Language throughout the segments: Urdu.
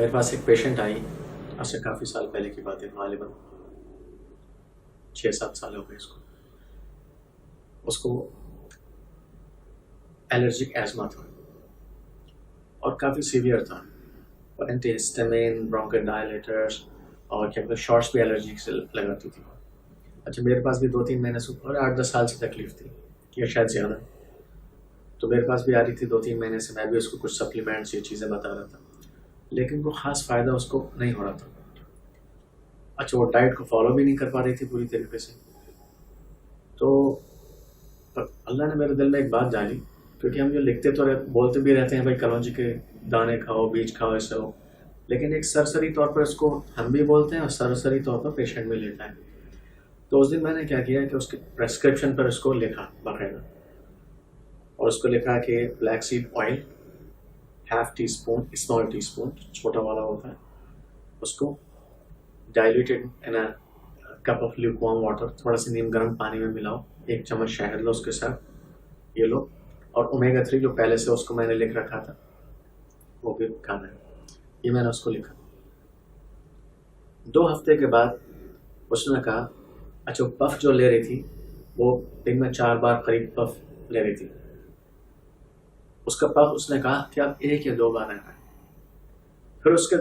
میرے پاس ایک پیشنٹ آئی، آج سے کافی سال پہلے کی بات ہے، غالباً 6-7 سال ہو گئے اس کو الرجک ایزما تھا اور کافی سیویئر تھا، اور اینٹی ہسٹامین، برونکو ڈائلیٹرز اور کیا شارٹس بھی الرجی سے لگاتی تھی. اچھا میرے پاس بھی 2-3 مہینے سے اور 8-10 سال سے تکلیف تھی یا شاید زیادہ، تو میرے پاس بھی آ رہی تھی 2-3 مہینے سے. میں بھی اس کو کچھ سپلیمنٹس یہ چیزیں بتا رہا تھا، لیکن کوئی خاص فائدہ اس کو نہیں ہو رہا تھا. اچھا وہ ڈائٹ کو فالو بھی نہیں کر پا رہی تھی پوری طریقے سے. تو اللہ نے میرے دل میں ایک بات ڈالی، کیونکہ ہم جو لکھتے تو بولتے بھی رہتے ہیں بھائی کلونجی کے دانے کھاؤ، بیج کھاؤ، ایسے ہو، لیکن ایک سرسری طور پر اس کو ہم بھی بولتے ہیں اور سرسری طور پر پیشنٹ بھی لیتا ہے. تو اس دن میں نے کیا کیا کہ اس کے پریسکرپشن پر اس کو لکھا باقاعدہ، اور اس کو لکھا کہ black seed oil ½ T spoon, small T spoon چھوٹا والا ہوتا ہے، اس کو diluted in a cup of Luke warm water, تھوڑا سا نیم گرم پانی میں ملاؤ، 1 چمچ شہد لو اس کے ساتھ، یہ لو، اور اومیگا 3 جو پہلے سے اس کو میں نے لکھ رکھا تھا وہ بھی کھانا ہے. یہ میں نے اس کو لکھا. 2 ہفتے کے بعد اس نے کہا اچھا پف جو لے رہی تھی وہ دن میں 4 بار قریب پف لے رہی تھی، اس کا پف اس نے کہا کہ آپ 1 یا 2 بار لینا ہے. پھر اس کے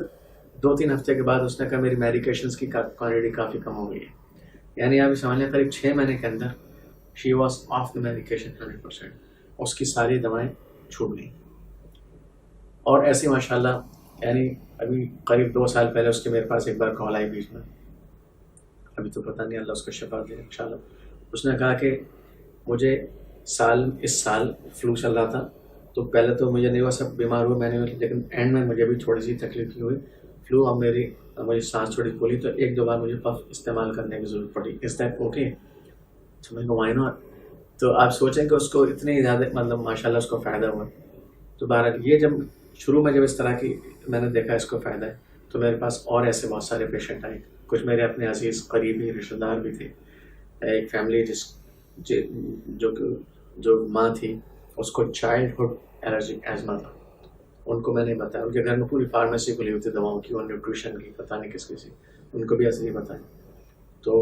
2-3 ہفتے کے بعد اس نے کہا میری میڈیکیشنز کی کوانٹٹی کافی کم ہو گئی ہے، یعنی آپ سمجھ لیں قریب 6 مہینے کے اندر she was off the medication 100%، اس کی ساری دوائیں چھوٹ گئیں. اور ایسے ماشاء اللہ، یعنی ابھی قریب 2 سال پہلے اس کے میرے پاس ایک بار کال آئی بیچ میں، ابھی تو پتہ نہیں، اللہ اس کو شفا دے انشاءاللہ. اس نے کہا کہ مجھے اس سال فلو چل رہا تھا، تو پہلے تو مجھے نہیں ہوا، سب بیمار ہوئے میں نے، لیکن اینڈ میں مجھے بھی تھوڑی سی تکلیف ہوئی فلو، اور مجھے سانس تھوڑی کھولی، تو 1-2 بار مجھے پف استعمال کرنے کی ضرورت پڑی. Is that okay? تو میں نے کہا وائی ناٹ. تو آپ سوچیں کہ اس کو اتنی زیادہ مطلب ماشاء اللہ اس کو فائدہ ہوا. تو بہرحال یہ جب شروع میں جب اس طرح کی میں نے دیکھا اس کو فائدہ ہے، تو میرے پاس اور ایسے بہت سارے پیشنٹ آئے. کچھ میرے اپنے عزیز قریبی رشتہ دار بھی تھے. ایک فیملی جو ماں تھی اس کو چائلڈہڈ الرجک ایزما تھا، ان کو میں نے بتایا، ان کے گھر میں پوری فارمیسی کھلی ہوئی تھی دواؤں کی اور نیوٹریشن کی، پتہ نہیں کس کسی، ان کو بھی ایسے ہی بتایا. تو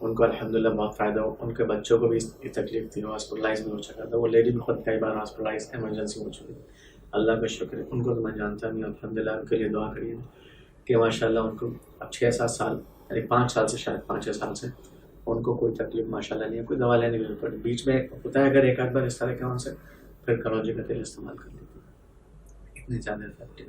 ان کو الحمدللہ بہت فائدہ ہو. ان کے بچوں کو بھی یہ تکلیف تھی، وہ ہاسپٹلائز بھی ہو چکا تھا، وہ لیڈی بھی خود کئی بار ہاسپٹلائز ایمرجنسی ہو چکی. اللہ کا شکر ہے، ان کو تو میں جانتا نہیں، الحمدللہ ان کے لیے دعا کریے کہ ماشاءاللہ ان کو اب 6-7 سال، یعنی 5 سال سے، شاید 5-6 سال سے ان کو کوئی تکلیف ماشاءاللہ نہیں ہے، کوئی دوا لینے کی ضرورت پڑی. بیچ میں ہوتا ہے اگر ایک آدھ بار اس طرح کے ان سے، پھر کلونجی کا تیل استعمال کر لیتے ہیں، اتنی زیادہ افیکٹو.